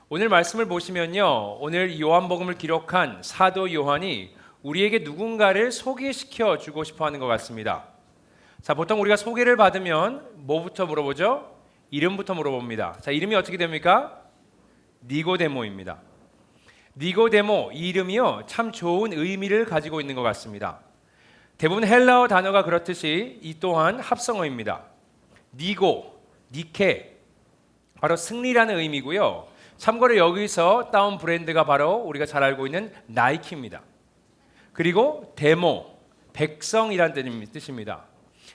오늘 말씀을 보시면요, 오늘 요한복음을 기록한 사도 요한이 우리에게 누군가를 소개시켜 주고 싶어 하는 것 같습니다. 자, 보통 우리가 소개를 받으면 뭐부터 물어보죠? 이름부터 물어봅니다. 자, 이름이 어떻게 됩니까? 니고데모입니다. 니고데모, 이 이름이요, 참 좋은 의미를 가지고 있는 것 같습니다. 대부분 헬라어 단어가 그렇듯이 이 또한 합성어입니다. 니고, 니케, 바로 승리라는 의미고요. 참고로 여기서 따온 브랜드가 바로 우리가 잘 알고 있는 나이키입니다. 그리고 데모, 백성이라는 뜻입니다.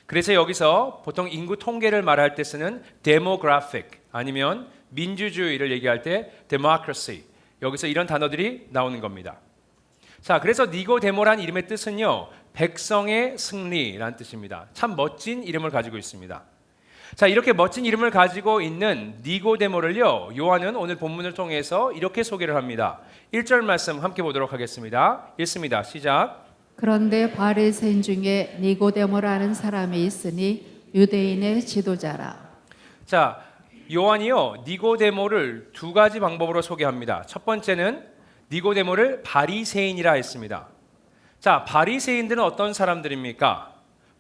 그래서 여기서 보통 인구 통계를 말할 때 쓰는 demographic 아니면 민주주의를 얘기할 때 democracy, 여기서 이런 단어들이 나오는 겁니다. 자, 그래서 니고데모란 이름의 뜻은요, 백성의 승리라는 뜻입니다. 참 멋진 이름을 가지고 있습니다. 자, 이렇게 멋진 이름을 가지고 있는 니고데모를요, 요한은 오늘 본문을 통해서 이렇게 소개를 합니다. 1절 말씀 함께 보도록 하겠습니다. 읽습니다. 시작. 그런데 바리새인 중에 니고데모라는 사람이 있으니 유대인의 지도자라. 자, 요한이요, 니고데모를 두 가지 방법으로 소개합니다. 첫 번째는 니고데모를 바리새인이라 했습니다. 자, 바리새인들은 어떤 사람들입니까?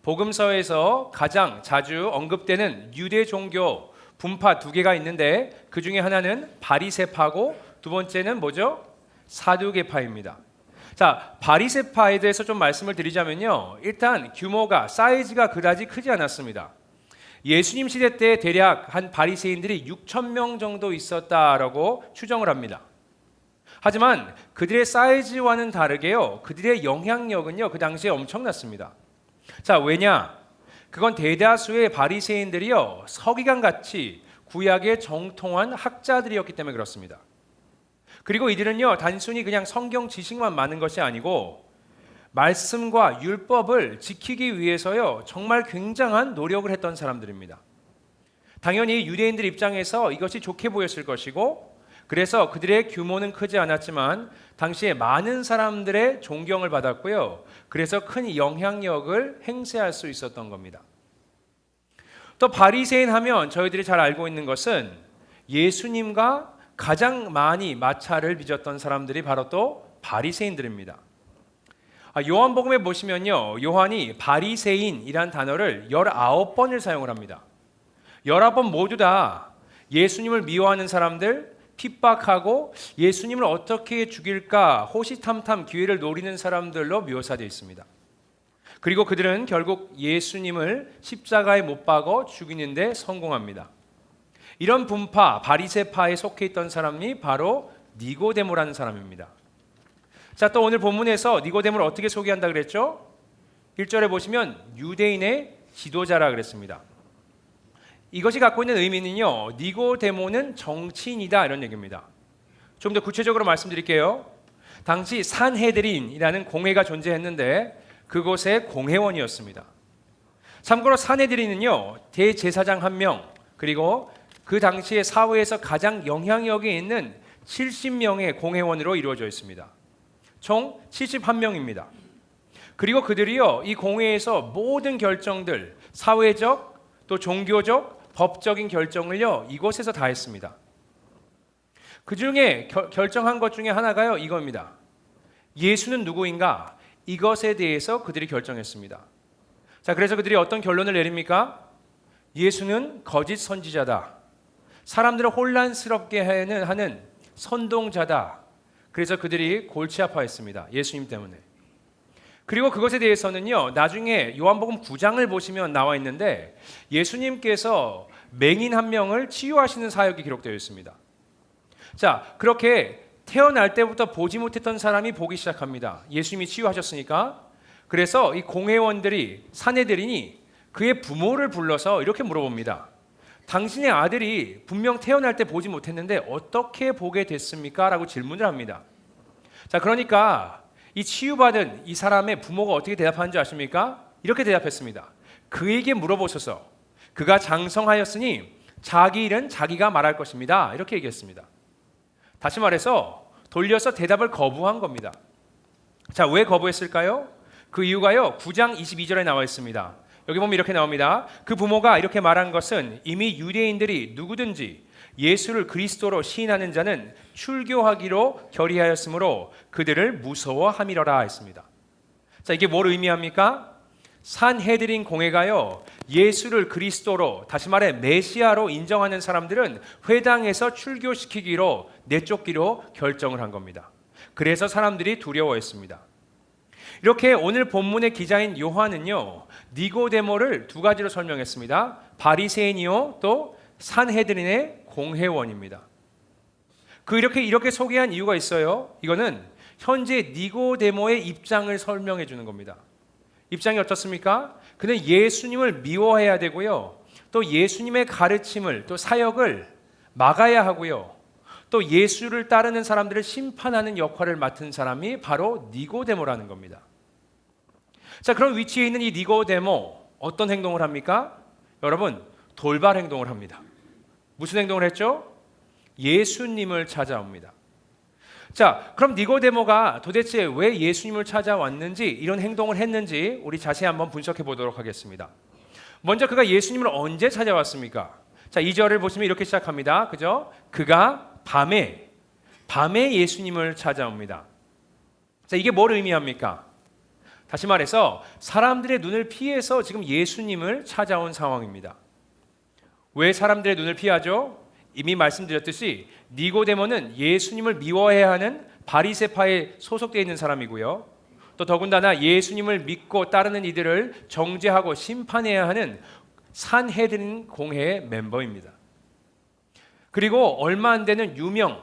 복음서에서 가장 자주 언급되는 유대 종교 분파 두 개가 있는데 그 중에 하나는 바리새파고 두 번째는 뭐죠? 사두개파입니다. 자, 바리새파에 대해서 좀 말씀을 드리자면요, 일단 규모가, 사이즈가 그다지 크지 않았습니다. 예수님 시대 때 대략 한 바리새인들이 6,000명 정도 있었다라고 추정을 합니다. 하지만 그들의 사이즈와는 다르게요, 그들의 영향력은요, 그 당시에 엄청났습니다. 자, 왜냐? 그건 대다수의 바리새인들이요, 서기관같이 구약의 정통한 학자들이었기 때문에 그렇습니다. 그리고 이들은요, 단순히 그냥 성경 지식만 많은 것이 아니고 말씀과 율법을 지키기 위해서요, 정말 굉장한 노력을 했던 사람들입니다. 당연히 유대인들 입장에서 이것이 좋게 보였을 것이고, 그래서 그들의 규모는 크지 않았지만 당시에 많은 사람들의 존경을 받았고요, 그래서 큰 영향력을 행사할 수 있었던 겁니다. 또 바리새인 하면 저희들이 잘 알고 있는 것은 예수님과 가장 많이 마찰을 빚었던 사람들이 바로 또 바리새인들입니다. 요한복음에 보시면요, 요한이 바리새인이란 단어를 19번을 사용을 합니다. 19번 모두 다 예수님을 미워하는 사람들, 핍박하고 예수님을 어떻게 죽일까 호시탐탐 기회를 노리는 사람들로 묘사되어 있습니다. 그리고 그들은 결국 예수님을 십자가에 못 박아 죽이는 데 성공합니다. 이런 분파, 바리새파에 속해 있던 사람이 바로 니고데모라는 사람입니다. 자, 또 오늘 본문에서 니고데모를 어떻게 소개한다 그랬죠? 1절에 보시면 유대인의 지도자라 그랬습니다. 이것이 갖고 있는 의미는요, 니고데모는 정치인이다 이런 얘기입니다. 좀 더 구체적으로 말씀드릴게요. 당시 산헤드린이라는 공회가 존재했는데 그곳의 공회원이었습니다. 참고로 산헤드린은요, 대제사장 1명, 그리고 그 당시에 사회에서 가장 영향력이 있는 70명의 공회원으로 이루어져 있습니다. 총 71명입니다. 그리고 그들이요, 이 공회에서 모든 결정들, 사회적 또 종교적 법적인 결정을요, 이곳에서 다 했습니다. 그 중에 결정한 것 중에 하나가요, 이겁니다. 예수는 누구인가? 이것에 대해서 그들이 결정했습니다. 자, 그래서 그들이 어떤 결론을 내립니까? 예수는 거짓 선지자다. 사람들을 혼란스럽게 하는 선동자다. 그래서 그들이 골치 아파했습니다. 예수님 때문에. 그리고 그것에 대해서는요, 나중에 요한복음 9장을 보시면 나와 있는데 예수님께서 맹인 한 명을 치유하시는 사역이 기록되어 있습니다. 자, 그렇게 태어날 때부터 보지 못했던 사람이 보기 시작합니다. 예수님이 치유하셨으니까. 그래서 이 공회원들이, 산헤드린이 그의 부모를 불러서 이렇게 물어봅니다. 당신의 아들이 분명 태어날 때 보지 못했는데 어떻게 보게 됐습니까? 라고 질문을 합니다. 자, 그러니까 이 치유받은 이 사람의 부모가 어떻게 대답하는지 아십니까? 이렇게 대답했습니다. 그에게 물어보소서. 그가 장성하였으니 자기 일은 자기가 말할 것입니다. 이렇게 얘기했습니다. 다시 말해서 돌려서 대답을 거부한 겁니다. 자, 왜 거부했을까요? 그 이유가요, 9장 22절에 나와 있습니다. 여기 보면 이렇게 나옵니다. 그 부모가 이렇게 말한 것은 이미 유대인들이 누구든지 예수를 그리스도로 시인하는 자는 출교하기로 결의하였으므로 그들을 무서워함이러라 했습니다. 자, 이게 뭘 의미합니까? 산헤드린 공회가요, 예수를 그리스도로, 다시 말해 메시아로 인정하는 사람들은 회당에서 출교시키기로, 내쫓기로 결정을 한 겁니다. 그래서 사람들이 두려워했습니다. 이렇게 오늘 본문의 기자인 요한은요, 니고데모를 두 가지로 설명했습니다. 바리새인이요, 또 산헤드린의 공회원입니다. 이렇게 소개한 이유가 있어요. 이거는 현재 니고데모의 입장을 설명해 주는 겁니다. 입장이 어떻습니까? 그는 예수님을 미워해야 되고요, 또 예수님의 가르침을, 또 사역을 막아야 하고요, 또 예수를 따르는 사람들을 심판하는 역할을 맡은 사람이 바로 니고데모라는 겁니다. 자, 그런 위치에 있는 이 니고데모, 어떤 행동을 합니까? 여러분, 돌발 행동을 합니다. 무슨 행동을 했죠? 예수님을 찾아옵니다. 자, 그럼 니고데모가 도대체 왜 예수님을 찾아왔는지, 이런 행동을 했는지 우리 자세히 한번 분석해 보도록 하겠습니다. 먼저 그가 예수님을 언제 찾아왔습니까? 자, 2절을 보시면 이렇게 시작합니다. 그죠? 그가 밤에 예수님을 찾아옵니다. 자, 이게 뭘 의미합니까? 다시 말해서 사람들의 눈을 피해서 지금 예수님을 찾아온 상황입니다. 왜 사람들의 눈을 피하죠? 이미 말씀드렸듯이 니고데모는 예수님을 미워해야 하는 바리새파에 소속되어 있는 사람이고요, 또 더군다나 예수님을 믿고 따르는 이들을 정죄하고 심판해야 하는 산헤드린 공회의 멤버입니다. 그리고 얼마 안 되는 유명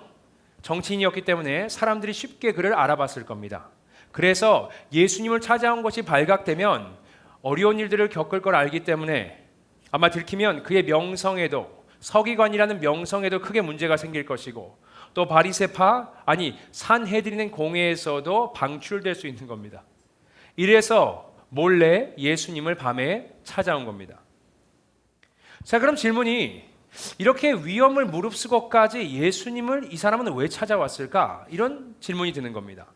정치인이었기 때문에 사람들이 쉽게 그를 알아봤을 겁니다. 그래서 예수님을 찾아온 것이 발각되면 어려운 일들을 겪을 걸 알기 때문에 아마 들키면 그의 명성에도, 서기관이라는 명성에도 크게 문제가 생길 것이고, 또 바리새파, 산헤드린 공회에서도 방출될 수 있는 겁니다. 이래서 몰래 예수님을 밤에 찾아온 겁니다. 자, 그럼 질문이, 이렇게 위험을 무릅쓰고까지 예수님을 이 사람은 왜 찾아왔을까? 이런 질문이 드는 겁니다.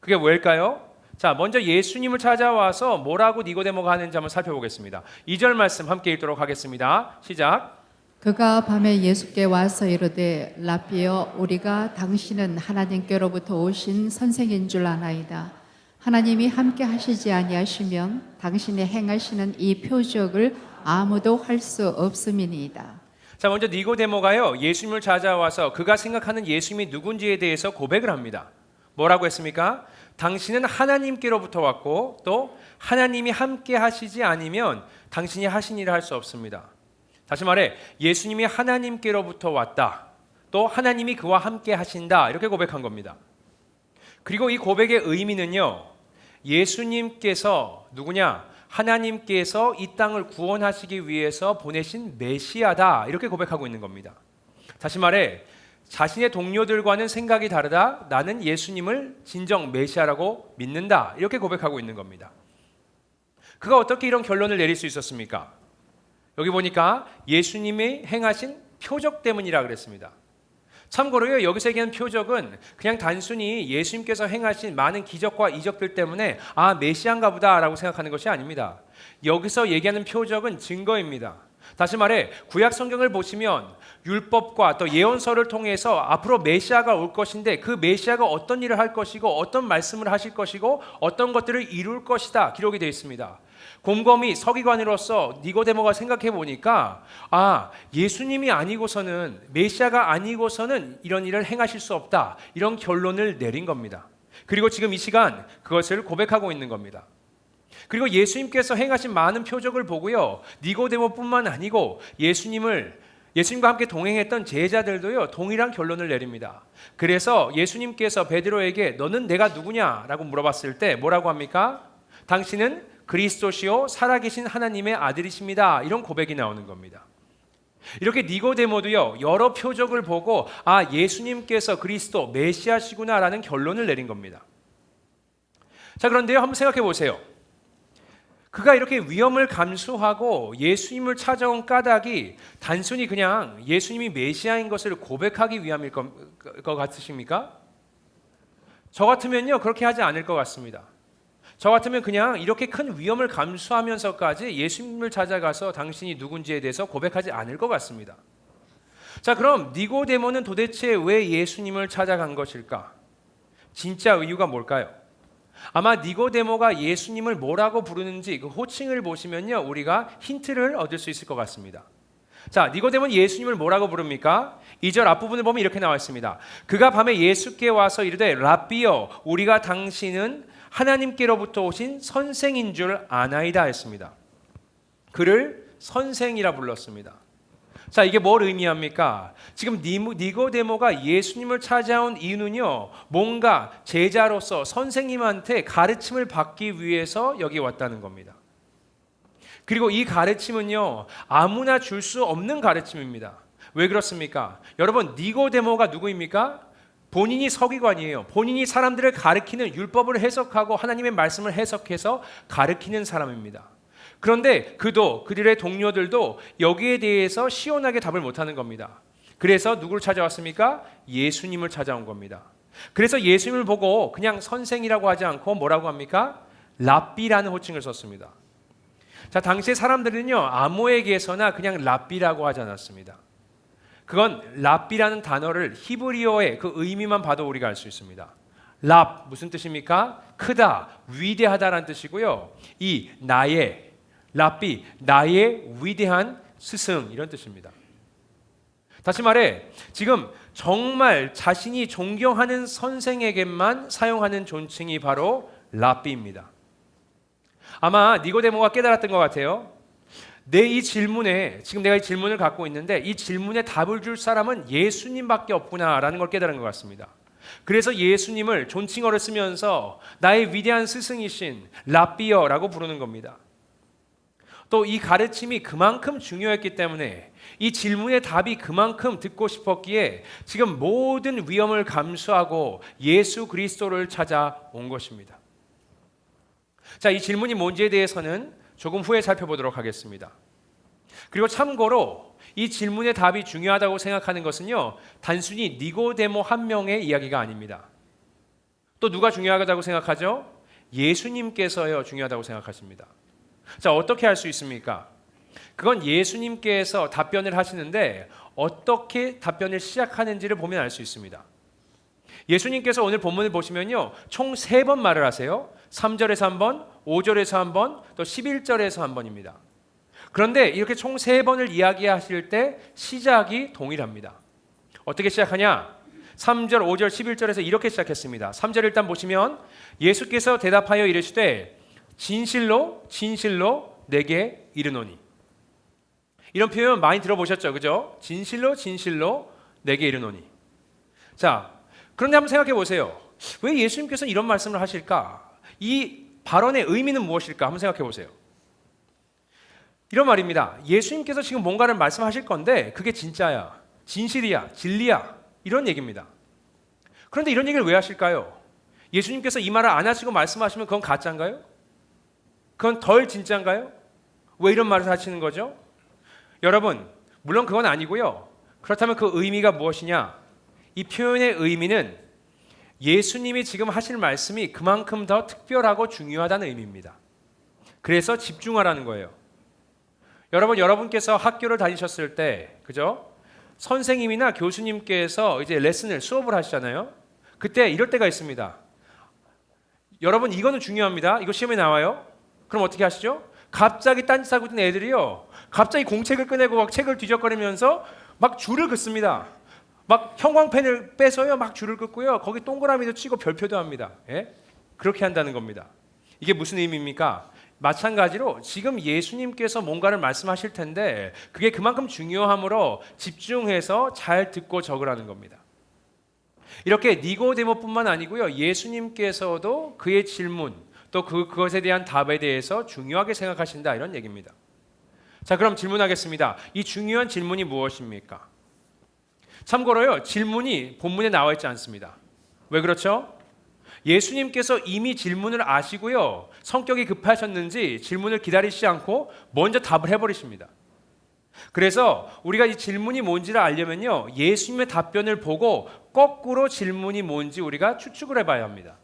그게 왜일까요? 자, 먼저 예수님을 찾아와서 뭐라고 니고데모가 하는지 한번 살펴보겠습니다. 2절 말씀 함께 읽도록 하겠습니다. 시작. 그가 밤에 예수께 와서 이르되 라삐여, 우리가 당신은 하나님께로부터 오신 선생인 줄 아나이다. 하나님이 함께 하시지 아니하시면 당신이 행하시는 이 표적을 아무도 할 수 없음이니이다. 자, 먼저 니고데모가요, 예수님을 찾아와서 그가 생각하는 예수님이 누군지에 대해서 고백을 합니다. 뭐라고 했습니까? 당신은 하나님께로부터 왔고, 또 하나님이 함께 하시지 않으면 당신이 하신 일을 할 수 없습니다. 다시 말해, 예수님이 하나님께로부터 왔다, 또 하나님이 그와 함께 하신다, 이렇게 고백한 겁니다. 그리고 이 고백의 의미는요, 예수님께서 누구냐? 하나님께서 이 땅을 구원하시기 위해서 보내신 메시아다, 이렇게 고백하고 있는 겁니다. 다시 말해, 자신의 동료들과는 생각이 다르다, 나는 예수님을 진정 메시아라고 믿는다, 이렇게 고백하고 있는 겁니다. 그가 어떻게 이런 결론을 내릴 수 있었습니까? 여기 보니까 예수님이 행하신 표적 때문이라 그랬습니다. 참고로요, 여기서 얘기하는 표적은 그냥 단순히 예수님께서 행하신 많은 기적과 이적들 때문에 메시아인가 보다라고 생각하는 것이 아닙니다. 여기서 얘기하는 표적은 증거입니다. 다시 말해, 구약 성경을 보시면 율법과 또 예언서를 통해서 앞으로 메시아가 올 것인데, 그 메시아가 어떤 일을 할 것이고, 어떤 말씀을 하실 것이고, 어떤 것들을 이룰 것이다, 기록이 되어 있습니다. 곰곰이 서기관으로서 니고데모가 생각해 보니까, 예수님이 아니고서는, 메시아가 아니고서는 이런 일을 행하실 수 없다, 이런 결론을 내린 겁니다. 그리고 지금 이 시간 그것을 고백하고 있는 겁니다. 그리고 예수님께서 행하신 많은 표적을 보고요, 니고데모뿐만 아니고 예수님과 함께 동행했던 제자들도요, 동일한 결론을 내립니다. 그래서 예수님께서 베드로에게 너는 내가 누구냐라고 물어봤을 때 뭐라고 합니까? 당신은 그리스도시요 살아계신 하나님의 아들이십니다, 이런 고백이 나오는 겁니다. 이렇게 니고데모도요, 여러 표적을 보고 예수님께서 그리스도 메시아시구나라는 결론을 내린 겁니다. 자, 그런데요, 한번 생각해 보세요. 그가 이렇게 위험을 감수하고 예수님을 찾아온 까닭이 단순히 그냥 예수님이 메시아인 것을 고백하기 위함일 것 같으십니까? 저 같으면요, 그렇게 하지 않을 것 같습니다. 저 같으면 그냥 이렇게 큰 위험을 감수하면서까지 예수님을 찾아가서 당신이 누군지에 대해서 고백하지 않을 것 같습니다. 자, 그럼 니고데모는 도대체 왜 예수님을 찾아간 것일까? 진짜 이유가 뭘까요? 아마 니고데모가 예수님을 뭐라고 부르는지 그 호칭을 보시면요, 우리가 힌트를 얻을 수 있을 것 같습니다. 자, 니고데모는 예수님을 뭐라고 부릅니까? 2절 앞부분을 보면 이렇게 나와 있습니다. 그가 밤에 예수께 와서 이르되 라삐여, 우리가 당신은 하나님께로부터 오신 선생인 줄 아나이다 했습니다. 그를 선생이라 불렀습니다. 자, 이게 뭘 의미합니까? 지금 니고데모가 예수님을 찾아온 이유는요, 뭔가 제자로서 선생님한테 가르침을 받기 위해서 여기 왔다는 겁니다. 그리고 이 가르침은요, 아무나 줄 수 없는 가르침입니다. 왜 그렇습니까? 여러분, 니고데모가 누구입니까? 본인이 서기관이에요. 본인이 사람들을 가르치는, 율법을 해석하고 하나님의 말씀을 해석해서 가르치는 사람입니다. 그런데 그들의 동료들도 여기에 대해서 시원하게 답을 못하는 겁니다. 그래서 누구를 찾아왔습니까? 예수님을 찾아온 겁니다. 그래서 예수님을 보고 그냥 선생이라고 하지 않고 뭐라고 합니까? 랍비라는 호칭을 썼습니다. 자, 당시의 사람들은요, 아무에게서나 그냥 랍비라고 하지 않았습니다. 그건 랍비라는 단어를 히브리어의 그 의미만 봐도 우리가 알 수 있습니다. 랍 무슨 뜻입니까? 크다, 위대하다라는 뜻이고요. 이 나의 랍비, 나의 위대한 스승, 이런 뜻입니다. 다시 말해, 지금 정말 자신이 존경하는 선생에게만 사용하는 존칭이 바로 랍비입니다. 아마 니고데모가 깨달았던 것 같아요. 이 질문에, 지금 내가 이 질문을 갖고 있는데 이 질문에 답을 줄 사람은 예수님밖에 없구나라는 걸 깨달은 것 같습니다. 그래서 예수님을 존칭어를 쓰면서 나의 위대한 스승이신 랍비어라고 부르는 겁니다. 또 이 가르침이 그만큼 중요했기 때문에, 이 질문의 답이 그만큼 듣고 싶었기에 지금 모든 위험을 감수하고 예수 그리스도를 찾아온 것입니다. 자, 이 질문이 뭔지에 대해서는 조금 후에 살펴보도록 하겠습니다. 그리고 참고로 이 질문의 답이 중요하다고 생각하는 것은요, 단순히 니고데모 한 명의 이야기가 아닙니다. 또 누가 중요하다고 생각하죠? 예수님께서요, 중요하다고 생각하십니다. 자, 어떻게 할 수 있습니까? 그건 예수님께서 답변을 하시는데 어떻게 답변을 시작하는지를 보면 알 수 있습니다. 예수님께서 오늘 본문을 보시면요, 총 3번 말을 하세요. 3절에서 한 번, 5절에서 한 번, 또 11절에서 한 번입니다. 그런데 이렇게 총 3번을 이야기하실 때 시작이 동일합니다. 어떻게 시작하냐? 3절, 5절, 11절에서 이렇게 시작했습니다. 3절 일단 보시면 예수께서 대답하여 이르시되 진실로 진실로 내게 이르노니. 이런 표현 많이 들어보셨죠? 그죠? 진실로 진실로 내게 이르노니. 자, 그런데 한번 생각해 보세요. 왜 예수님께서 이런 말씀을 하실까? 이 발언의 의미는 무엇일까? 한번 생각해 보세요. 이런 말입니다. 예수님께서 지금 뭔가를 말씀하실 건데 그게 진짜야, 진실이야, 진리야, 이런 얘기입니다. 그런데 이런 얘기를 왜 하실까요? 예수님께서 이 말을 안 하시고 말씀하시면 그건 가짜인가요? 그건 덜 진짜인가요? 왜 이런 말을 하시는 거죠? 여러분, 물론 그건 아니고요. 그렇다면 그 의미가 무엇이냐? 이 표현의 의미는 예수님이 지금 하실 말씀이 그만큼 더 특별하고 중요하다는 의미입니다. 그래서 집중하라는 거예요. 여러분께서 학교를 다니셨을 때, 그죠? 선생님이나 교수님께서 이제 수업을 하시잖아요. 그때 이럴 때가 있습니다. 여러분, 이거는 중요합니다. 이거 시험에 나와요. 그럼 어떻게 하시죠? 갑자기 딴짓하고 있는 애들이요, 갑자기 공책을 꺼내고 막 책을 뒤적거리면서 막 줄을 긋습니다. 막 형광펜을 빼서요, 막 줄을 긋고요, 거기 동그라미도 치고 별표도 합니다. 예? 그렇게 한다는 겁니다. 이게 무슨 의미입니까? 마찬가지로 지금 예수님께서 뭔가를 말씀하실 텐데 그게 그만큼 중요하므로 집중해서 잘 듣고 적으라는 겁니다. 이렇게 니고데모뿐만 아니고요, 예수님께서도 그의 질문, 또 그것에 대한 답에 대해서 중요하게 생각하신다, 이런 얘기입니다. 자, 그럼 질문하겠습니다. 이 중요한 질문이 무엇입니까? 참고로요, 질문이 본문에 나와 있지 않습니다. 왜 그렇죠? 예수님께서 이미 질문을 아시고요, 성격이 급하셨는지 질문을 기다리시지 않고 먼저 답을 해버리십니다. 그래서 우리가 이 질문이 뭔지를 알려면요, 예수님의 답변을 보고 거꾸로 질문이 뭔지 우리가 추측을 해봐야 합니다.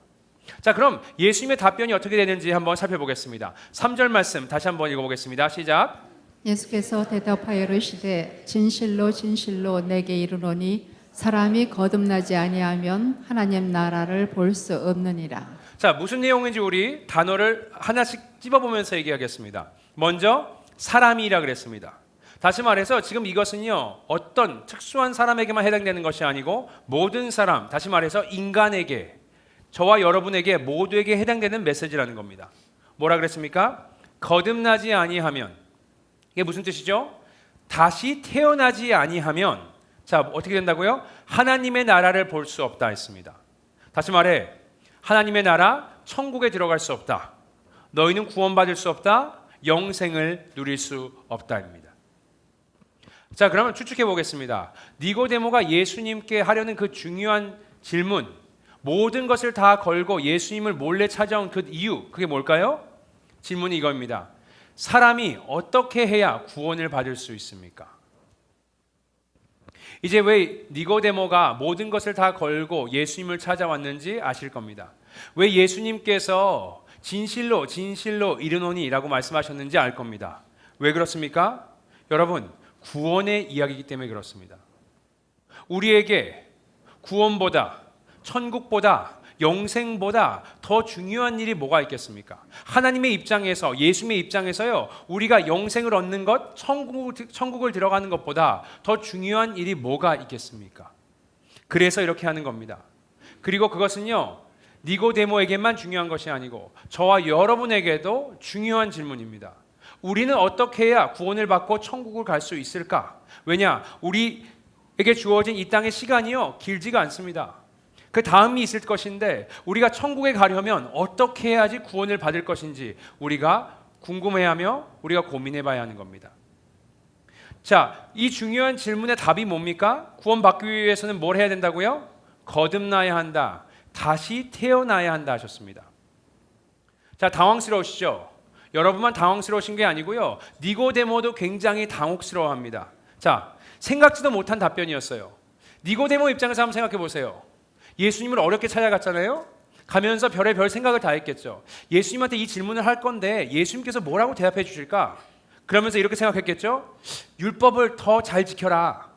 자, 그럼 예수님의 답변이 어떻게 되는지 한번 살펴보겠습니다. 3절 말씀 다시 한번 읽어보겠습니다. 시작. 예수께서 대답하여 이르시되 진실로 진실로 내게 이르노니 사람이 거듭나지 아니하면 하나님 나라를 볼 수 없느니라. 자, 무슨 내용인지 우리 단어를 하나씩 찝어보면서 얘기하겠습니다. 먼저 사람이라 그랬습니다. 다시 말해서 지금 이것은요, 어떤 특수한 사람에게만 해당되는 것이 아니고 모든 사람, 다시 말해서 인간에게, 저와 여러분에게 모두에게 해당되는 메시지라는 겁니다. 뭐라 그랬습니까? 거듭나지 아니하면, 이게 무슨 뜻이죠? 다시 태어나지 아니하면, 자, 어떻게 된다고요? 하나님의 나라를 볼 수 없다 했습니다. 다시 말해, 하나님의 나라, 천국에 들어갈 수 없다. 너희는 구원받을 수 없다. 영생을 누릴 수 없다입니다. 자, 그러면 추측해 보겠습니다. 니고데모가 예수님께 하려는 그 중요한 질문, 모든 것을 다 걸고 예수님을 몰래 찾아온 그 이유, 그게 뭘까요? 질문이 이겁니다. 사람이 어떻게 해야 구원을 받을 수 있습니까? 이제 왜 니고데모가 모든 것을 다 걸고 예수님을 찾아왔는지 아실 겁니다. 왜 예수님께서 진실로 진실로 이르노니라고 말씀하셨는지 알 겁니다. 왜 그렇습니까? 여러분, 구원의 이야기이기 때문에 그렇습니다. 우리에게 구원보다, 천국보다, 영생보다 더 중요한 일이 뭐가 있겠습니까? 하나님의 입장에서, 예수님의 입장에서요, 우리가 영생을 얻는 것, 천국을 들어가는 것보다 더 중요한 일이 뭐가 있겠습니까? 그래서 이렇게 하는 겁니다. 그리고 그것은요, 니고데모에게만 중요한 것이 아니고 저와 여러분에게도 중요한 질문입니다. 우리는 어떻게 해야 구원을 받고 천국을 갈 수 있을까? 왜냐? 우리에게 주어진 이 땅의 시간이요, 길지가 않습니다. 그 다음이 있을 것인데 우리가 천국에 가려면 어떻게 해야지 구원을 받을 것인지 우리가 궁금해하며 우리가 고민해봐야 하는 겁니다. 자, 이 중요한 질문의 답이 뭡니까? 구원받기 위해서는 뭘 해야 된다고요? 거듭나야 한다. 다시 태어나야 한다 하셨습니다. 자, 당황스러우시죠? 여러분만 당황스러우신 게 아니고요, 니고데모도 굉장히 당혹스러워합니다. 자, 생각지도 못한 답변이었어요. 니고데모 입장에서 한번 생각해 보세요. 예수님을 어렵게 찾아갔잖아요. 가면서 별의별 생각을 다 했겠죠. 예수님한테 이 질문을 할 건데 예수님께서 뭐라고 대답해 주실까? 그러면서 이렇게 생각했겠죠. 율법을 더 잘 지켜라.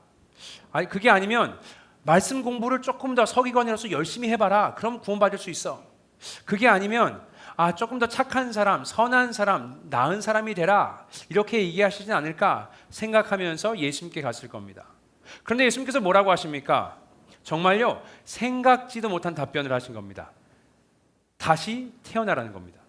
아니, 그게 아니면 말씀 공부를 조금 더 서기관이라서 열심히 해봐라. 그럼 구원받을 수 있어. 그게 아니면 조금 더 착한 사람, 선한 사람, 나은 사람이 되라. 이렇게 얘기하시진 않을까 생각하면서 예수님께 갔을 겁니다. 그런데 예수님께서 뭐라고 하십니까? 정말요, 생각지도 못한 답변을 하신 겁니다. 다시 태어나라는 겁니다.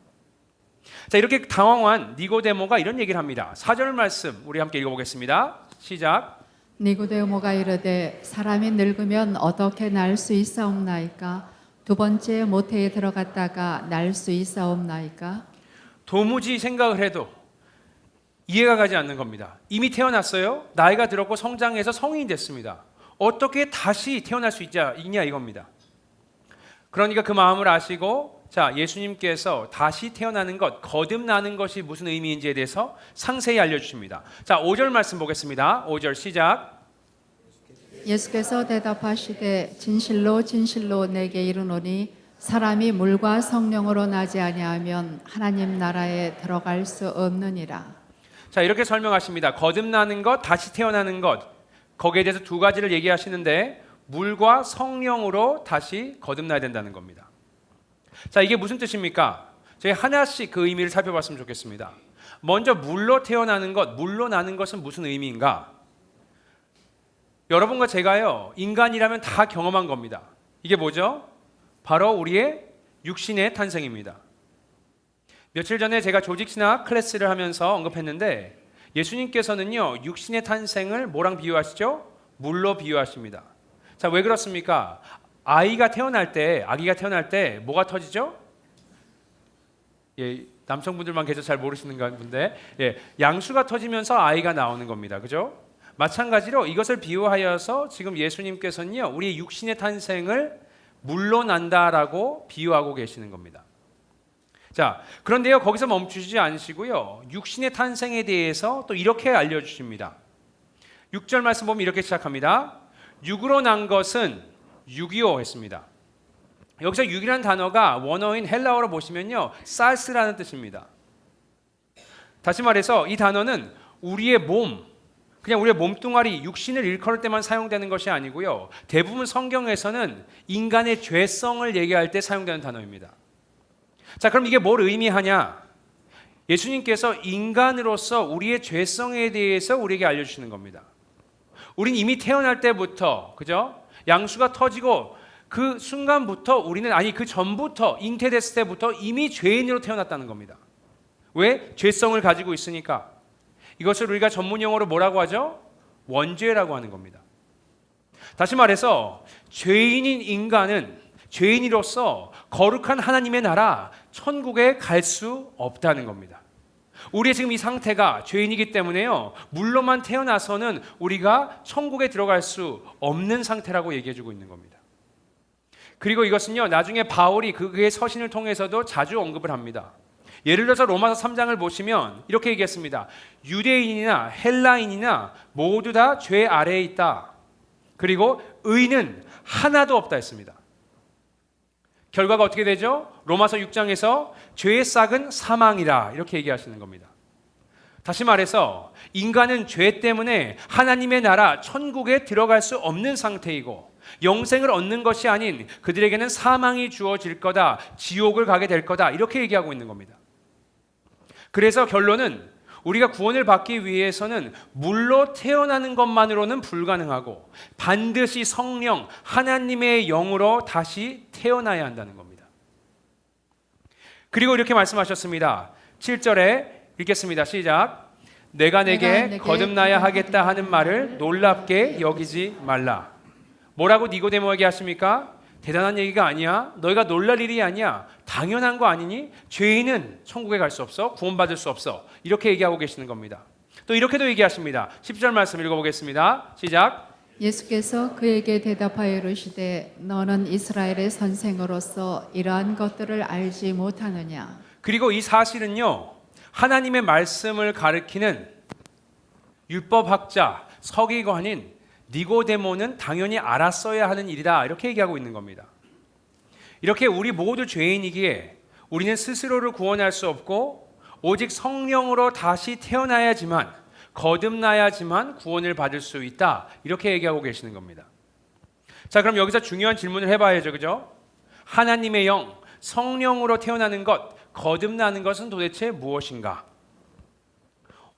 자, 이렇게 당황한 니고데모가 이런 얘기를 합니다. 4절 말씀 우리 함께 읽어보겠습니다. 시작. 니고데모가 이르되 사람이 늙으면 어떻게 날 수 있사옵나이까? 두 번째 모태에 들어갔다가 날 수 있사옵나이까? 도무지 생각을 해도 이해가 가지 않는 겁니다. 이미 태어났어요. 나이가 들었고 성장해서 성인이 됐습니다. 어떻게 다시 태어날 수 있냐 이겁니다. 그러니까 그 마음을 아시고, 자, 예수님께서 다시 태어나는 것, 거듭나는 것이 무슨 의미인지에 대해서 상세히 알려주십니다. 자, 5절 말씀 보겠습니다. 5절 시작. 예수께서 대답하시되 진실로 진실로 내게 이르노니 사람이 물과 성령으로 나지 아니하면 하나님 나라에 들어갈 수 없느니라. 자, 이렇게 설명하십니다. 거듭나는 것, 다시 태어나는 것, 거기에 대해서 두 가지를 얘기하시는데 물과 성령으로 다시 거듭나야 된다는 겁니다. 자, 이게 무슨 뜻입니까? 저희 하나씩 그 의미를 살펴봤으면 좋겠습니다. 먼저 물로 태어나는 것, 물로 나는 것은 무슨 의미인가? 여러분과 제가요, 인간이라면 다 경험한 겁니다. 이게 뭐죠? 바로 우리의 육신의 탄생입니다. 며칠 전에 제가 조직신학 클래스를 하면서 언급했는데 예수님께서는요, 육신의 탄생을 뭐랑 비유하시죠? 물로 비유하십니다. 자, 왜 그렇습니까? 아기가 태어날 때 뭐가 터지죠? 예, 남성분들만 계셔서 잘 모르시는 건데, 양수가 터지면서 아이가 나오는 겁니다. 그죠? 마찬가지로 이것을 비유하여서 지금 예수님께서는요, 우리의 육신의 탄생을 물로 난다라고 비유하고 계시는 겁니다. 자, 그런데요, 거기서 멈추지 않으시고요, 육신의 탄생에 대해서 또 이렇게 알려주십니다. 6절 말씀 보면 이렇게 시작합니다. 육으로 난 것은 육이요 했습니다. 여기서 육이라는 단어가 원어인 헬라어로 보시면요, 살스라는 뜻입니다. 다시 말해서 이 단어는 우리의 몸, 그냥 우리의 몸뚱아리, 육신을 일컬을 때만 사용되는 것이 아니고요. 대부분 성경에서는 인간의 죄성을 얘기할 때 사용되는 단어입니다. 자, 그럼 이게 뭘 의미하냐? 예수님께서 인간으로서 우리의 죄성에 대해서 우리에게 알려주시는 겁니다. 우린 이미 태어날 때부터, 그죠? 양수가 터지고 그 순간부터 우리는, 아니 그 전부터, 잉태됐을 때부터 이미 죄인으로 태어났다는 겁니다. 왜? 죄성을 가지고 있으니까. 이것을 우리가 전문 용어로 뭐라고 하죠? 원죄라고 하는 겁니다. 다시 말해서 죄인인 인간은 죄인으로서 거룩한 하나님의 나라 천국에 갈 수 없다는 겁니다. 우리의 지금 이 상태가 죄인이기 때문에요, 물로만 태어나서는 우리가 천국에 들어갈 수 없는 상태라고 얘기해주고 있는 겁니다. 그리고 이것은요, 나중에 바울이 그의 서신을 통해서도 자주 언급을 합니다. 예를 들어서 로마서 3장을 보시면 이렇게 얘기했습니다. 유대인이나 헬라인이나 모두 다 죄 아래에 있다. 그리고 의는 하나도 없다 했습니다. 결과가 어떻게 되죠? 로마서 6장에서 죄의 싹은 사망이라 이렇게 얘기하시는 겁니다. 다시 말해서 인간은 죄 때문에 하나님의 나라 천국에 들어갈 수 없는 상태이고, 영생을 얻는 것이 아닌 그들에게는 사망이 주어질 거다, 지옥을 가게 될 거다, 이렇게 얘기하고 있는 겁니다. 그래서 결론은 우리가 구원을 받기 위해서는 물로 태어나는 것만으로는 불가능하고 반드시 성령 하나님의 영으로 다시 태어나야 한다는 겁니다. 그리고 이렇게 말씀하셨습니다. 7절에 읽겠습니다. 시작. 내가 내게 거듭나야 하겠다 하는 말을 놀랍게 여기지 말라. 뭐라고 니고데모에게 하십니까? 대단한 얘기가 아니야. 너희가 놀랄 일이 아니야. 당연한 거 아니니? 죄인은 천국에 갈 수 없어. 구원받을 수 없어. 이렇게 얘기하고 계시는 겁니다. 또 이렇게도 얘기하십니다. 10절 말씀 읽어보겠습니다. 시작. 예수께서 그에게 대답하여 이르시되 너는 이스라엘의 선생으로서 이러한 것들을 알지 못하느냐. 그리고 이 사실은요, 하나님의 말씀을 가르치는 율법학자, 서기관인 니고데모는 당연히 알았어야 하는 일이다, 이렇게 얘기하고 있는 겁니다. 이렇게 우리 모두 죄인이기에 우리는 스스로를 구원할 수 없고 오직 성령으로 다시 태어나야지만, 거듭나야지만 구원을 받을 수 있다, 이렇게 얘기하고 계시는 겁니다. 자, 그럼 여기서 중요한 질문을 해봐야죠, 그죠? 하나님의 영, 성령으로 태어나는 것, 거듭나는 것은 도대체 무엇인가?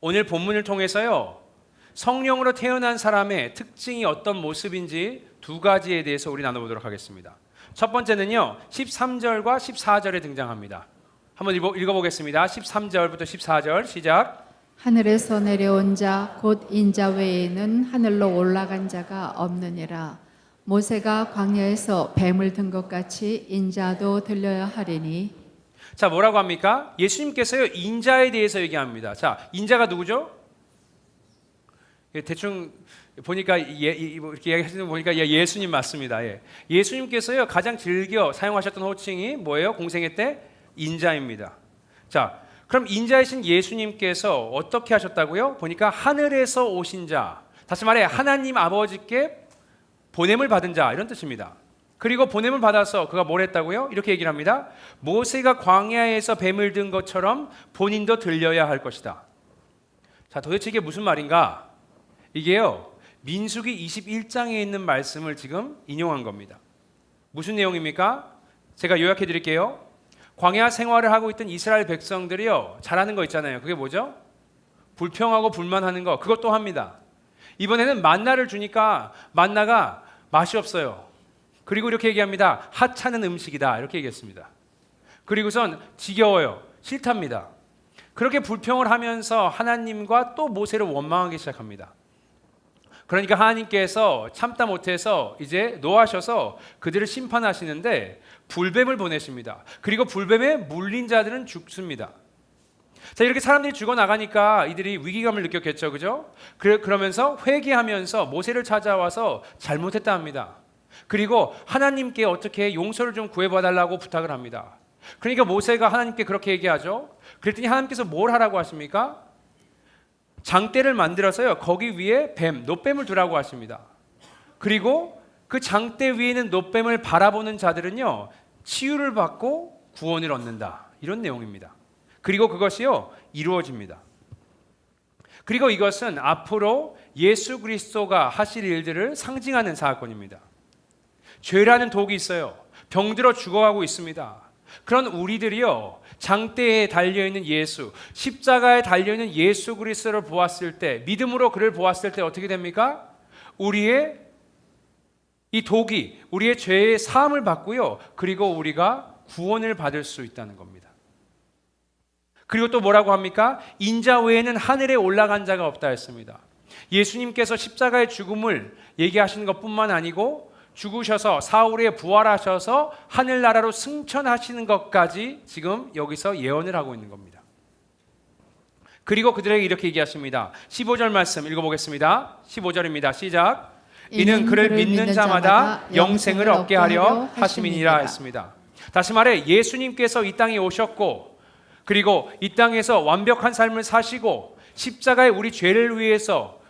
오늘 본문을 통해서요, 성령으로 태어난 사람의 특징이 어떤 모습인지 두 가지에 대해서 우리 나눠보도록 하겠습니다. 첫 번째는요, 13절과 14절에 등장합니다. 한번 읽어보겠습니다. 13절부터 14절 시작. 하늘에서 내려온 자 곧 인자 외에는 하늘로 올라간 자가 없느니라. 모세가 광야에서 뱀을 든 것 같이 인자도 들려야 하리니. 자, 뭐라고 합니까? 예수님께서요, 인자에 대해서 얘기합니다. 자, 인자가 누구죠? 대충 보니까 이렇게 이야기하시는 거 보니까 예수님 맞습니다. 예수님께서요, 가장 즐겨 사용하셨던 호칭이 뭐예요? 공생애 때 인자입니다. 자, 그럼 인자이신 예수님께서 어떻게 하셨다고요? 보니까 하늘에서 오신 자, 다시 말해 하나님 아버지께 보냄을 받은 자, 이런 뜻입니다. 그리고 보냄을 받아서 그가 뭘 했다고요? 이렇게 얘기를 합니다. 모세가 광야에서 뱀을 든 것처럼 본인도 들려야 할 것이다. 자, 도대체 이게 무슨 말인가? 이게요, 민수기 21장에 있는 말씀을 지금 인용한 겁니다. 무슨 내용입니까? 제가 요약해 드릴게요. 광야 생활을 하고 있던 이스라엘 백성들이요, 잘하는 거 있잖아요. 그게 뭐죠? 불평하고 불만하는 거, 그것도 합니다. 이번에는 만나를 주니까 만나가 맛이 없어요. 그리고 이렇게 얘기합니다. 하찮은 음식이다, 이렇게 얘기했습니다. 그리고선 지겨워요, 싫답니다. 그렇게 불평을 하면서 하나님과 또 모세를 원망하기 시작합니다. 그러니까 하나님께서 참다 못해서 이제 노하셔서 그들을 심판하시는데 불뱀을 보내십니다. 그리고 불뱀에 물린 자들은 죽습니다. 자, 이렇게 사람들이 죽어나가니까 이들이 위기감을 느꼈겠죠, 그죠? 그러면서 회개하면서 모세를 찾아와서 잘못했다 합니다. 그리고 하나님께 어떻게 용서를 좀 구해봐달라고 부탁을 합니다. 그러니까 모세가 하나님께 그렇게 얘기하죠. 그랬더니 하나님께서 뭘 하라고 하십니까? 장대를 만들어서요, 거기 위에 뱀, 놋뱀을 두라고 하십니다. 그리고 그 장대 위에는 놋뱀을 바라보는 자들은요, 치유를 받고 구원을 얻는다, 이런 내용입니다. 그리고 그것이요, 이루어집니다. 그리고 이것은 앞으로 예수 그리스도가 하실 일들을 상징하는 사건입니다. 죄라는 독이 있어요. 병들어 죽어가고 있습니다. 그런 우리들이요, 장대에 달려있는 예수, 십자가에 달려있는 예수 그리스도를 보았을 때, 믿음으로 그를 보았을 때 어떻게 됩니까? 우리의 이 독이 우리의 죄의 사함을 받고요, 그리고 우리가 구원을 받을 수 있다는 겁니다. 그리고 또 뭐라고 합니까? 인자 외에는 하늘에 올라간 자가 없다 했습니다. 예수님께서 십자가의 죽음을 얘기하시는 것뿐만 아니고 죽으셔서 사후에 부활하셔서 하늘나라로 승천하시는 것까지 지금 여기서 예언을 하고 있는 겁니다. 그리고 그들에게 이렇게 얘기하십니다. 15절 말씀 읽어보겠습니다. 15절입니다. 시작. 이는 그를 믿는 자마다 영생을 얻게 하려 하심이니라 했습니다. 다시 말해 예수님께서 이 땅에 오셨고, 그리고 이 땅에서 완벽한 삶을 사시고 십자가에 우리 죄를 위해서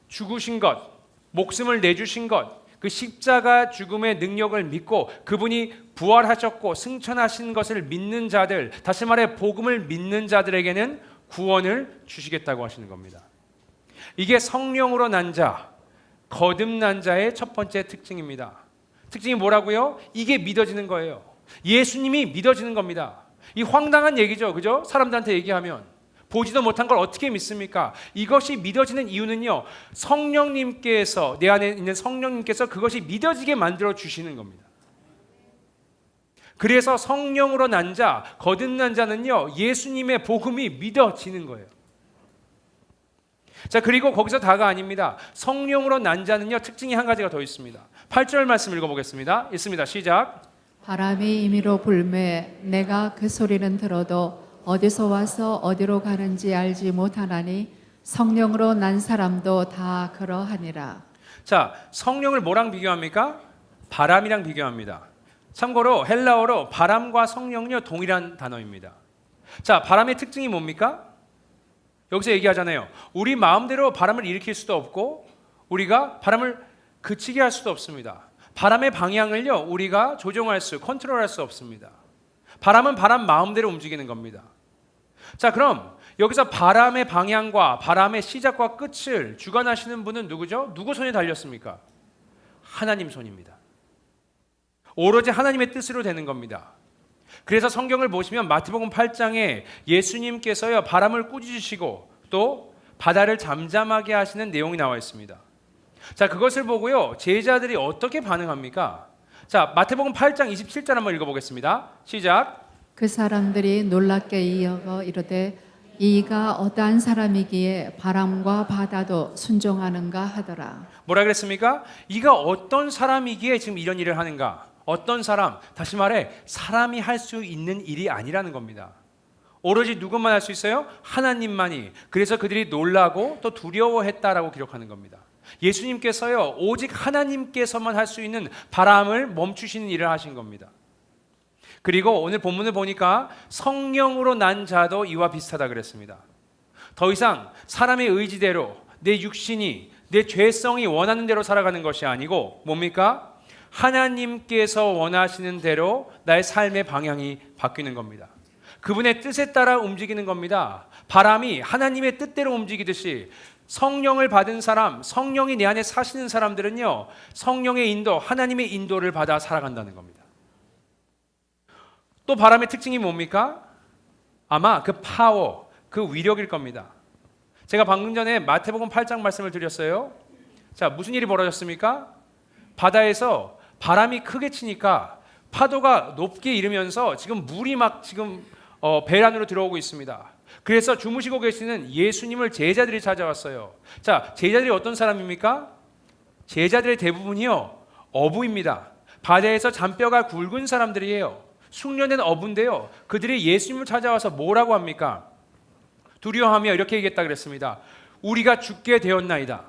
죽으신 것, 목숨을 내주신 것, 그 십자가 죽음의 능력을 믿고 그분이 부활하셨고 승천하신 것을 믿는 자들, 다시 말해 복음을 믿는 자들에게는 구원을 주시겠다고 하시는 겁니다. 이게 성령으로 난 자, 거듭난 자의 첫 번째 특징입니다. 특징이 뭐라고요? 이게 믿어지는 거예요. 예수님이 믿어지는 겁니다. 이 황당한 얘기죠, 그죠? 사람들한테 얘기하면 보지도 못한 걸 어떻게 믿습니까? 이것이 믿어지는 이유는요, 성령님께서, 내 안에 있는 성령님께서 그것이 믿어지게 만들어 주시는 겁니다. 그래서 성령으로 난 자, 거듭난 자는요, 예수님의 복음이 믿어지는 거예요. 자, 그리고 거기서 다가 아닙니다. 성령으로 난 자는요, 특징이 한 가지가 더 있습니다. 8절 말씀 읽어보겠습니다. 읽습니다. 시작. 바람이 임의로 불매 내가 그 소리는 들어도 어디서 와서 어디로 가는지 알지 못하나니 성령으로 난 사람도 다 그러하니라. 자, 성령을 뭐랑 비교합니까? 바람이랑 비교합니다. 참고로 헬라어로 바람과 성령은요, 동일한 단어입니다. 자, 바람의 특징이 뭡니까? 여기서 얘기하잖아요. 우리 마음대로 바람을 일으킬 수도 없고 우리가 바람을 그치게 할 수도 없습니다. 바람의 방향을요, 우리가 조종할 수, 컨트롤할 수 없습니다. 바람은 바람 마음대로 움직이는 겁니다. 자, 그럼 여기서 바람의 방향과 바람의 시작과 끝을 주관하시는 분은 누구죠? 누구 손에 달렸습니까? 하나님 손입니다. 오로지 하나님의 뜻으로 되는 겁니다. 그래서 성경을 보시면 마태복음 8장에 예수님께서요, 바람을 꾸짖으시고 또 바다를 잠잠하게 하시는 내용이 나와 있습니다. 자, 그것을 보고요, 제자들이 어떻게 반응합니까? 자, 마태복음 8장 27절 한번 읽어보겠습니다. 시작. 그 사람들이 놀랍게 이어가 이르되 이가 어떠한 사람이기에 바람과 바다도 순종하는가 하더라. 뭐라 그랬습니까? 이가 어떤 사람이기에 지금 이런 일을 하는가? 어떤 사람? 다시 말해 사람이 할 수 있는 일이 아니라는 겁니다. 오로지 누구만 할 수 있어요? 하나님만이. 그래서 그들이 놀라고 또 두려워했다라고 기록하는 겁니다. 예수님께서요, 오직 하나님께서만 할 수 있는 바람을 멈추시는 일을 하신 겁니다. 그리고 오늘 본문을 보니까 성령으로 난 자도 이와 비슷하다 그랬습니다. 더 이상 사람의 의지대로 내 육신이, 내 죄성이 원하는 대로 살아가는 것이 아니고 뭡니까? 하나님께서 원하시는 대로 나의 삶의 방향이 바뀌는 겁니다. 그분의 뜻에 따라 움직이는 겁니다. 바람이 하나님의 뜻대로 움직이듯이 성령을 받은 사람, 성령이 내 안에 사시는 사람들은요, 성령의 인도, 하나님의 인도를 받아 살아간다는 겁니다. 또 바람의 특징이 뭡니까? 아마 그 파워, 그 위력일 겁니다. 제가 방금 전에 마태복음 8장 말씀을 드렸어요. 자, 무슨 일이 벌어졌습니까? 바다에서 바람이 크게 치니까 파도가 높게 일으면서 지금 물이 막 지금 배 안으로 들어오고 있습니다. 그래서 주무시고 계시는 예수님을 제자들이 찾아왔어요. 자, 제자들이 어떤 사람입니까? 제자들의 대부분이요, 어부입니다. 바다에서 잔뼈가 굵은 사람들이에요. 숙련된 어부인데요, 그들이 예수님을 찾아와서 뭐라고 합니까? 두려워하며 이렇게 얘기했다 그랬습니다. 우리가 죽게 되었나이다.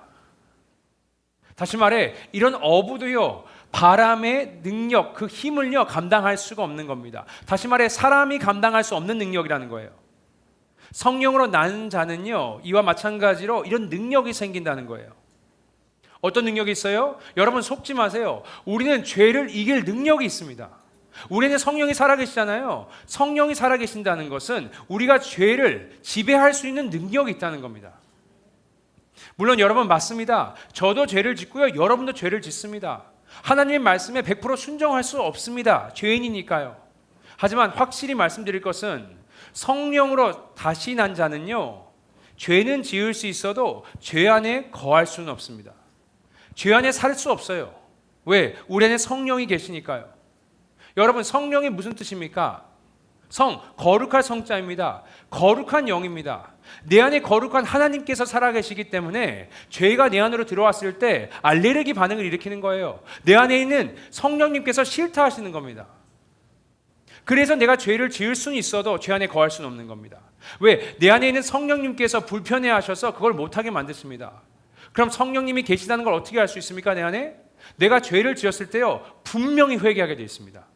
다시 말해 이런 어부도요, 바람의 능력, 그 힘을요, 감당할 수가 없는 겁니다. 다시 말해 사람이 감당할 수 없는 능력이라는 거예요. 성령으로 난 자는요, 이와 마찬가지로 이런 능력이 생긴다는 거예요. 어떤 능력이 있어요? 여러분 속지 마세요. 우리는 죄를 이길 능력이 있습니다. 우리는 성령이 살아계시잖아요. 성령이 살아계신다는 것은 우리가 죄를 지배할 수 있는 능력이 있다는 겁니다. 물론 여러분 맞습니다. 저도 죄를 짓고요. 여러분도 죄를 짓습니다. 하나님의 말씀에 100% 순종할 수 없습니다. 죄인이니까요. 하지만 확실히 말씀드릴 것은 성령으로 다시 난 자는요, 죄는 지을 수 있어도 죄 안에 거할 수는 없습니다. 죄 안에 살 수 없어요. 왜? 우리 안에 성령이 계시니까요. 여러분, 성령이 무슨 뜻입니까? 거룩할 성자입니다. 거룩한 영입니다. 내 안에 거룩한 하나님께서 살아계시기 때문에 죄가 내 안으로 들어왔을 때 알레르기 반응을 일으키는 거예요. 내 안에 있는 성령님께서 싫다 하시는 겁니다. 그래서 내가 죄를 지을 수는 있어도 죄 안에 거할 수는 없는 겁니다. 왜? 내 안에 있는 성령님께서 불편해 하셔서 그걸 못하게 만드십니다. 그럼 성령님이 계시다는 걸 어떻게 알 수 있습니까? 내 안에? 내가 죄를 지었을 때요, 분명히 회개하게 되어 있습니다.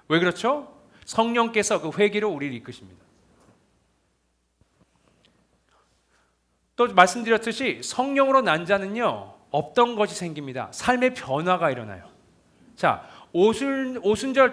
왜 그렇죠? 성령께서 그 회개로 우리를 이끄십니다. 또 말씀드렸듯이 성령으로 난 자는요, 없던 것이 생깁니다. 삶의 변화가 일어나요. 자, 오순절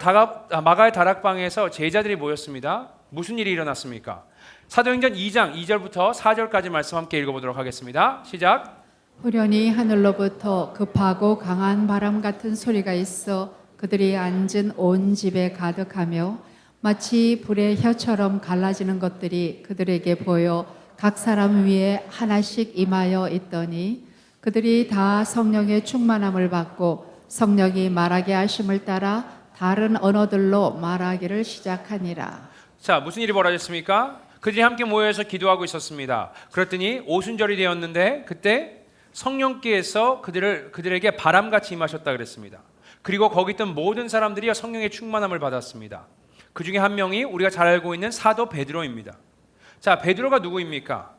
마가의 다락방에서 제자들이 모였습니다. 무슨 일이 일어났습니까? 사도행전 2장 2절부터 4절까지 말씀 함께 읽어보도록 하겠습니다. 시작. 후련히 하늘로부터 급하고 강한 바람 같은 소리가 있어 그들이 앉은 온 집에 가득하며 마치 불의 혀처럼 갈라지는 것들이 그들에게 보여 각 사람 위에 하나씩 임하여 있더니 그들이 다 성령의 충만함을 받고 성령이 말하게 하심을 따라 다른 언어들로 말하기를 시작하니라. 자, 무슨 일이 벌어졌습니까? 그들이 함께 모여서 기도하고 있었습니다. 그랬더니 오순절이 되었는데 그때 성령께서 그들에게 바람같이 임하셨다 그랬습니다. 그리고 거기 있던 모든 사람들이 성령의 충만함을 받았습니다. 그 중에 한 명이 우리가 잘 알고 있는 사도 베드로입니다. 자, 베드로가 누구입니까?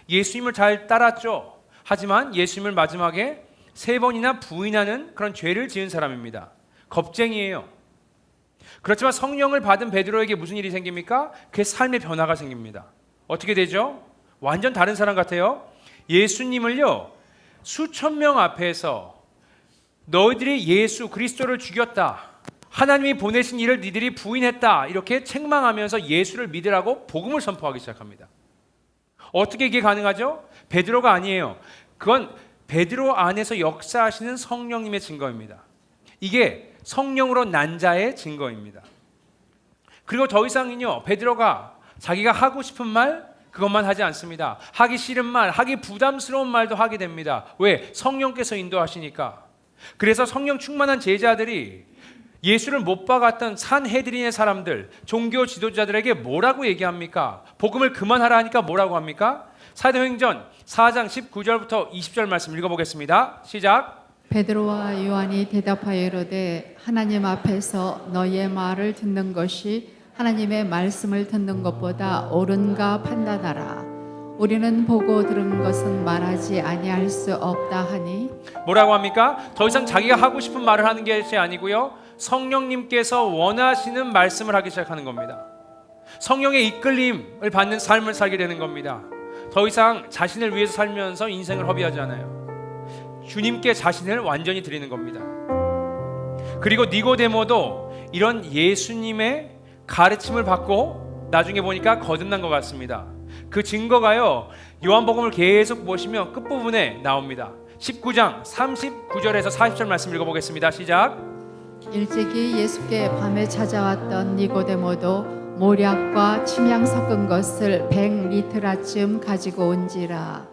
예수님을 잘 따랐죠. 하지만 예수님을 마지막에 3번이나 부인하는 그런 죄를 지은 사람입니다. 겁쟁이에요. 그렇지만 성령을 받은 베드로에게 무슨 일이 생깁니까? 그의 삶의 변화가 생깁니다. 어떻게 되죠? 완전 다른 사람 같아요. 예수님을요, 수천 명 앞에서 너희들이 예수 그리스도를 죽였다, 하나님이 보내신 이를 니들이 부인했다, 이렇게 책망하면서 예수를 믿으라고 복음을 선포하기 시작합니다. 어떻게 이게 가능하죠? 베드로가 아니에요. 그건 베드로 안에서 역사하시는 성령님의 증거입니다. 이게 성령으로 난 자의 증거입니다. 그리고 더 이상은요, 베드로가 자기가 하고 싶은 말 그것만 하지 않습니다. 하기 싫은 말, 하기 부담스러운 말도 하게 됩니다. 왜? 성령께서 인도하시니까. 그래서 성령 충만한 제자들이 예수를 못 박았던 산헤드린의 사람들, 종교 지도자들에게 뭐라고 얘기합니까? 복음을 그만하라 하니까 뭐라고 합니까? 사도행전 4장 19절부터 20절 말씀 읽어보겠습니다. 시작. 베드로와 요한이 대답하여 이르되 하나님 앞에서 너희의 말을 듣는 것이 하나님의 말씀을 듣는 것보다 옳은가 판단하라. 우리는 보고 들은 것은 말하지 아니할 수 없다 하니. 뭐라고 합니까? 더 이상 자기가 하고 싶은 말을 하는 것이 아니고요, 성령님께서 원하시는 말씀을 하기 시작하는 겁니다. 성령의 이끌림을 받는 삶을 살게 되는 겁니다. 더 이상 자신을 위해서 살면서 인생을 허비하지 않아요. 주님께 자신을 완전히 드리는 겁니다. 그리고 니고데모도 이런 예수님의 가르침을 받고 나중에 보니까 거듭난 것 같습니다. 그 증거가요, 요한복음을 계속 보시면 끝부분에 나옵니다. 19장 39절에서 40절 말씀 읽어보겠습니다. 시작. 일찍이 예수께 밤에 찾아왔던 니고데모도 모략과 침향 섞은 것을 100리트라쯤 가지고 온지라.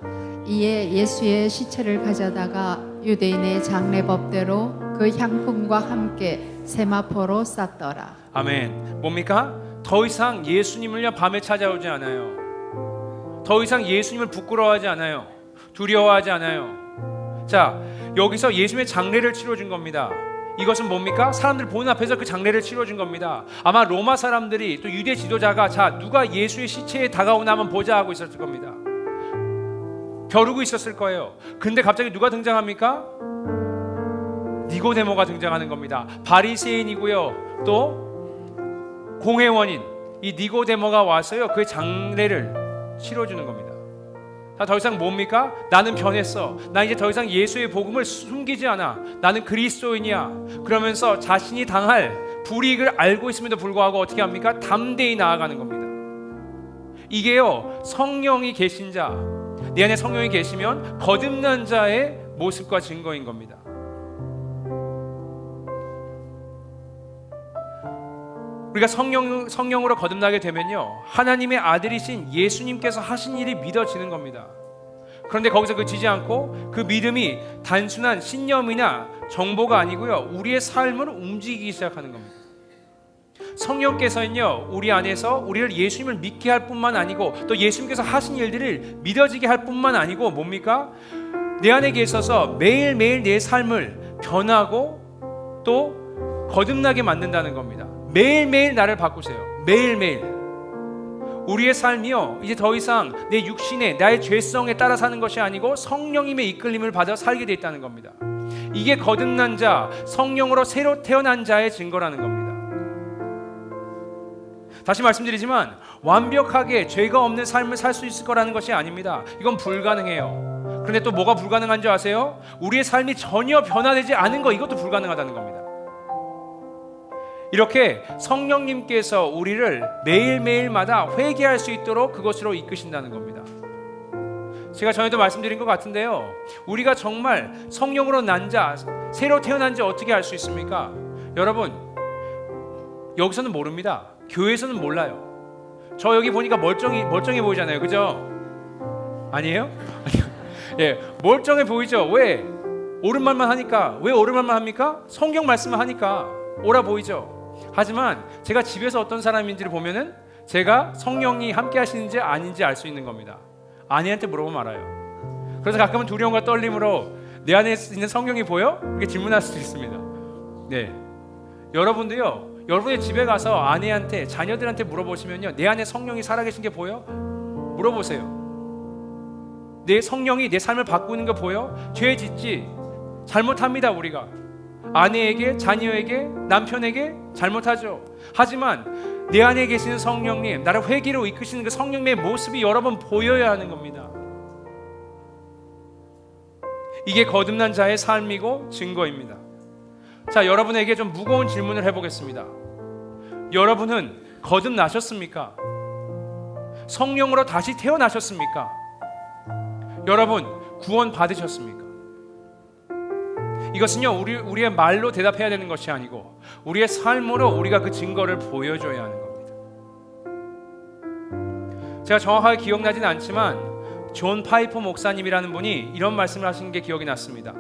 이에 예수의 시체를 가져다가 유대인의 장례법대로 그 향품과 함께 세마포로 쌌더라. 아멘. 뭡니까? 더 이상 예수님을요 밤에 찾아오지 않아요. 더 이상 예수님을 부끄러워하지 않아요. 두려워하지 않아요. 자, 여기서 예수님의 장례를 치러준 겁니다. 이것은 뭡니까? 사람들 보는 앞에서 그 장례를 치러준 겁니다. 아마 로마 사람들이, 또 유대 지도자가 자, 누가 예수의 시체에 다가오나 한번 보자 하고 있었을 겁니다. 벼르고 있었을 거예요. 근데 갑자기 누가 등장합니까? 니고데모가 등장하는 겁니다. 바리새인이고요, 또 공회원인 이 니고데모가 와서요 그의 장례를 치러주는 겁니다. 자, 더 이상 뭡니까? 나는 변했어. 나 이제 더 이상 예수의 복음을 숨기지 않아. 나는 그리스도인이야. 그러면서 자신이 당할 불이익을 알고 있음에도 불구하고 어떻게 합니까? 담대히 나아가는 겁니다. 이게요, 성령이 계신 자, 내 안에 성령이 계시면 거듭난 자의 모습과 증거인 겁니다. 우리가 성령으로 거듭나게 되면요, 하나님의 아들이신 예수님께서 하신 일이 믿어지는 겁니다. 그런데 거기서 그치지 않고 그 믿음이 단순한 신념이나 정보가 아니고요, 우리의 삶을 움직이기 시작하는 겁니다. 성령께서는요, 우리 안에서 우리를 예수님을 믿게 할 뿐만 아니고 또 예수님께서 하신 일들을 믿어지게 할 뿐만 아니고 뭡니까? 내 안에 계셔서 매일매일 내 삶을 변하고 또 거듭나게 만든다는 겁니다. 매일매일 나를 바꾸세요. 매일매일. 우리의 삶이요, 이제 더 이상 내 육신에 나의 죄성에 따라 사는 것이 아니고 성령님의 이끌림을 받아 살게 돼 있다는 겁니다. 이게 거듭난 자, 성령으로 새로 태어난 자의 증거라는 겁니다. 다시 말씀드리지만 완벽하게 죄가 없는 삶을 살 수 있을 거라는 것이 아닙니다. 이건 불가능해요. 그런데 또 뭐가 불가능한 줄 아세요? 우리의 삶이 전혀 변화되지 않은 거, 이것도 불가능하다는 겁니다. 이렇게 성령님께서 우리를 매일매일마다 회개할 수 있도록 그것으로 이끄신다는 겁니다. 제가 전에도 말씀드린 것 같은데요, 우리가 정말 성령으로 난 자, 새로 태어난 자 어떻게 알 수 있습니까? 여러분, 여기서는 모릅니다. 교회에서는 몰라요. 저 여기 보니까 멀쩡해 보이잖아요, 그죠? 아니에요? 예, 멀쩡해 보이죠? 왜? 옳은 말만 하니까. 왜 옳은 말만 합니까? 성경 말씀만 하니까 옳아 보이죠? 하지만 제가 집에서 어떤 사람인지를 보면은 제가 성령이 함께 하시는지 아닌지 알 수 있는 겁니다. 아내한테 물어보면 알아요. 그래서 가끔은 두려움과 떨림으로 내 안에 있는 성령이 보여? 이렇게 질문할 수도 있습니다. 네, 여러분도요, 여러분의 집에 가서 아내한테, 자녀들한테 물어보시면요, 내 안에 성령이 살아계신 게 보여? 물어보세요. 내 성령이 내 삶을 바꾸는 거 보여? 죄 짓지? 잘못합니다. 우리가 아내에게, 자녀에게, 남편에게 잘못하죠. 하지만 내 안에 계시는 성령님, 나를 회개로 이끄시는 그 성령님의 모습이 여러 번 보여야 하는 겁니다. 이게 거듭난 자의 삶이고 증거입니다. 자, 여러분에게 좀 무거운 질문을 해보겠습니다. 여러분은 거듭나셨습니까? 성령으로 다시 태어나셨습니까? 여러분 구원 받으셨습니까? 이것은요, 우리의 말로 대답해야 되는 것이 아니고 우리의 삶으로 우리가 그 증거를 보여줘야 하는 겁니다. 제가 정확하게 기억나진 않지만 존 파이퍼 목사님이라는 분이 이런 말씀을 하신 게 기억이 났습니다.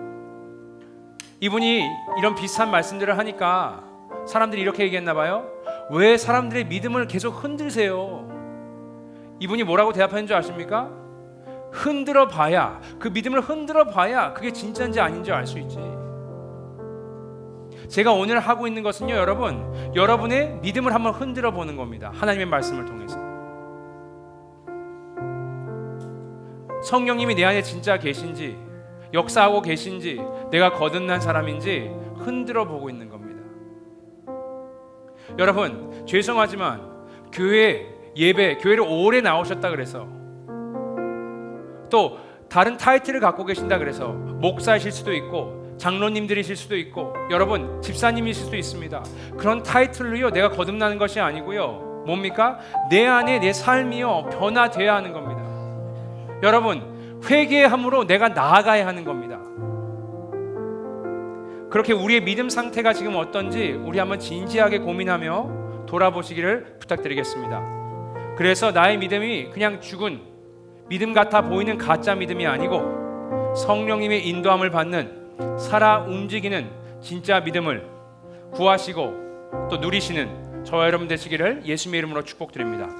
이분이 이런 비슷한 말씀들을 하니까 사람들이 이렇게 얘기했나 봐요. 왜 사람들의 믿음을 계속 흔들세요? 이분이 뭐라고 대답하는 줄 아십니까? 흔들어 봐야, 그 믿음을 흔들어 봐야 그게 진짜인지 아닌지 알 수 있지. 제가 오늘 하고 있는 것은요, 여러분의 믿음을 한번 흔들어 보는 겁니다. 하나님의 말씀을 통해서. 성령님이 내 안에 진짜 계신지, 역사하고 계신지, 내가 거듭난 사람인지 흔들어 보고 있는 겁니다. 여러분, 죄송하지만 교회를 오래 나오셨다 그래서, 또 다른 타이틀을 갖고 계신다 그래서 목사이실 수도 있고 장로님들이실 수도 있고 여러분 집사님이실 수도 있습니다. 그런 타이틀로요, 내가 거듭나는 것이 아니고요, 뭡니까? 내 안에 내 삶이요 변화되어야 하는 겁니다. 여러분, 회개함으로 내가 나아가야 하는 겁니다. 그렇게 우리의 믿음 상태가 지금 어떤지 우리 한번 진지하게 고민하며 돌아보시기를 부탁드리겠습니다. 그래서 나의 믿음이 그냥 죽은 믿음 같아 보이는 가짜 믿음이 아니고 성령님의 인도함을 받는 살아 움직이는 진짜 믿음을 구하시고 또 누리시는 저와 여러분 되시기를 예수님의 이름으로 축복드립니다.